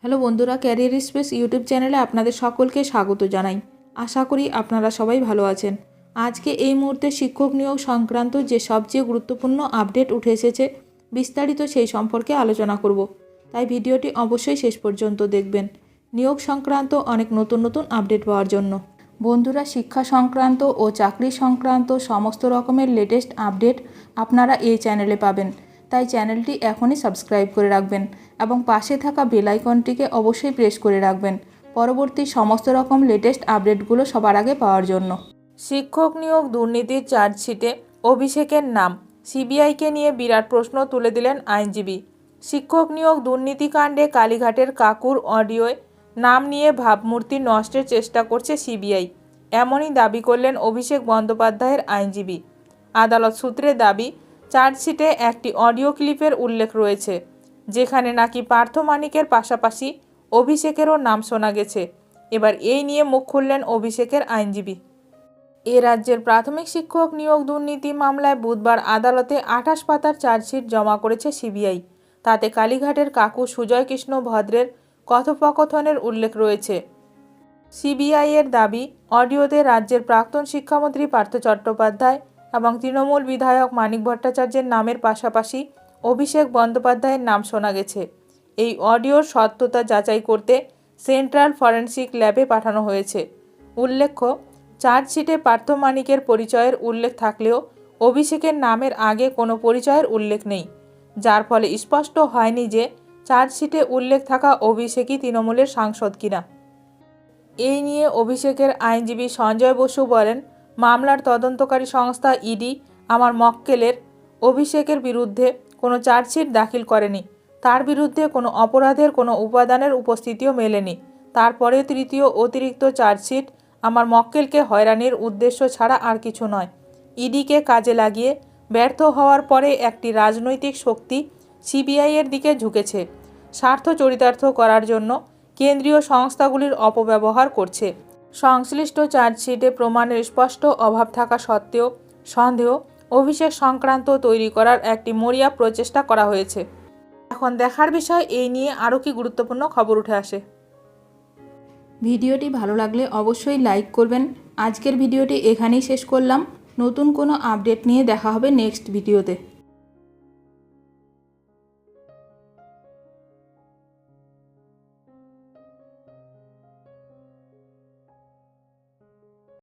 Hello বন্ধুরা, career space YouTube চ্যানেলে আপনাদের সকলকে স্বাগত জানাই। আশা করি আপনারা সবাই ভালো আছেন। আজকে এই মুহূর্তে শিক্ষক নিয়োগ সংক্রান্ত যে সবচেয়ে গুরুত্বপূর্ণ আপডেট উঠে এসেছে, বিস্তারিত সেই সম্পর্কে আলোচনা করব। তাই ভিডিওটি অবশ্যই শেষ পর্যন্ত দেখবেন নিয়োগ সংক্রান্ত অনেক নতুন নতুন আপডেট পাওয়ার জন্য। বন্ধুরা, শিক্ষা সংক্রান্ত ও চাকরি সংক্রান্ত সমস্ত রকমের লেটেস্ট আপডেট আপনারা এই চ্যানেলে পাবেন। তাই চ্যানেলটি এখনই সাবস্ক্রাইব করে রাখবেন এবং পাশে থাকা বেল আইকনটিকে অবশ্যই প্রেস করে রাখবেন পরবর্তী সমস্ত রকম লেটেস্ট আপডেটগুলো সবার আগে পাওয়ার জন্য। শিক্ষক নিয়োগ দুর্নীতির চার্জশিটে অভিষেকের নাম, সিবিআইকে নিয়ে বিরাট প্রশ্ন তুলে দিলেন আইনজীবী। শিক্ষক নিয়োগ দুর্নীতিকাণ্ডে কালীঘাটের কাকুর অডিওয় নাম নিয়ে ভাবমূর্তি নষ্টের চেষ্টা করছে সিবিআই, এমনই দাবি করলেন অভিষেক বন্দ্যোপাধ্যায়ের আইনজীবী। আদালত সূত্রে দাবি, চার্জশিটে একটি অডিও ক্লিপের উল্লেখ রয়েছে যেখানে নাকি পার্থ মানিকের পাশাপাশি অভিষেকেরও নাম শোনা গেছে। এবার এই নিয়ে মুখ খুললেন অভিষেকের আইনজীবী। এ রাজ্যের প্রাথমিক শিক্ষক নিয়োগ দুর্নীতি মামলায় বুধবার আদালতে 28 পাতার চার্জশিট জমা করেছে সিবিআই। তাতে কালীঘাটের কাকু সুজয় কৃষ্ণ ভদ্রের কথোপকথনের উল্লেখ রয়েছে। সিবিআইয়ের দাবি, অডিওতে রাজ্যের প্রাক্তন শিক্ষামন্ত্রী পার্থ চট্টোপাধ্যায় এবং তৃণমূল বিধায়ক মানিক ভট্টাচার্যের নামের পাশাপাশি অভিষেক বন্দ্যোপাধ্যায়ের নাম শোনা গেছে। এই অডিওর সত্যতা যাচাই করতে সেন্ট্রাল ফরেনসিক ল্যাবে পাঠানো হয়েছে। উল্লেখ্য, চার্জশিটে পার্থ মানিকের পরিচয়ের উল্লেখ থাকলেও অভিষেকের নামের আগে কোনো পরিচয়ের উল্লেখ নেই, যার ফলে স্পষ্ট হয়নি যে চার্জশিটে উল্লেখ থাকা অভিষেকই তৃণমূলের সাংসদ কিনা। এই নিয়ে অভিষেকের আইনজীবী সঞ্জয় বসু বলেন, মামলার তদন্তকারী সংস্থা ইডি আমার মক্কেলের অভিষেকের বিরুদ্ধে কোনো চার্জশিট দাখিল করেনি। তার বিরুদ্ধে কোনো অপরাধের কোনো উপাদানের উপস্থিতিও মেলেনি। তারপরে তৃতীয় অতিরিক্ত চার্জশিট আমার মক্কেলকে হয়রানির উদ্দেশ্য ছাড়া আর কিছু নয়। ইডিকে কাজে লাগিয়ে ব্যর্থ হওয়ার পরে একটি রাজনৈতিক শক্তি সিবিআইয়ের দিকে ঝুঁকেছে, স্বার্থ চরিতার্থ করার জন্য কেন্দ্রীয় সংস্থাগুলির অপব্যবহার করছে। সংশ্লিষ্ট চার্জশিটে প্রমাণের স্পষ্ট অভাব থাকা সত্ত্বেও সন্দেহ অভিষেক সংক্রান্ত তৈরি করার একটি মরিয়া প্রচেষ্টা করা হয়েছে। এখন দেখার বিষয় এই নিয়ে আরও কি গুরুত্বপূর্ণ খবর উঠে আসে। ভিডিওটি ভালো লাগলে অবশ্যই লাইক করবেন। আজকের ভিডিওটি এখানেই শেষ করলাম। নতুন কোনো আপডেট নিয়ে দেখা হবে নেক্সট ভিডিওতে।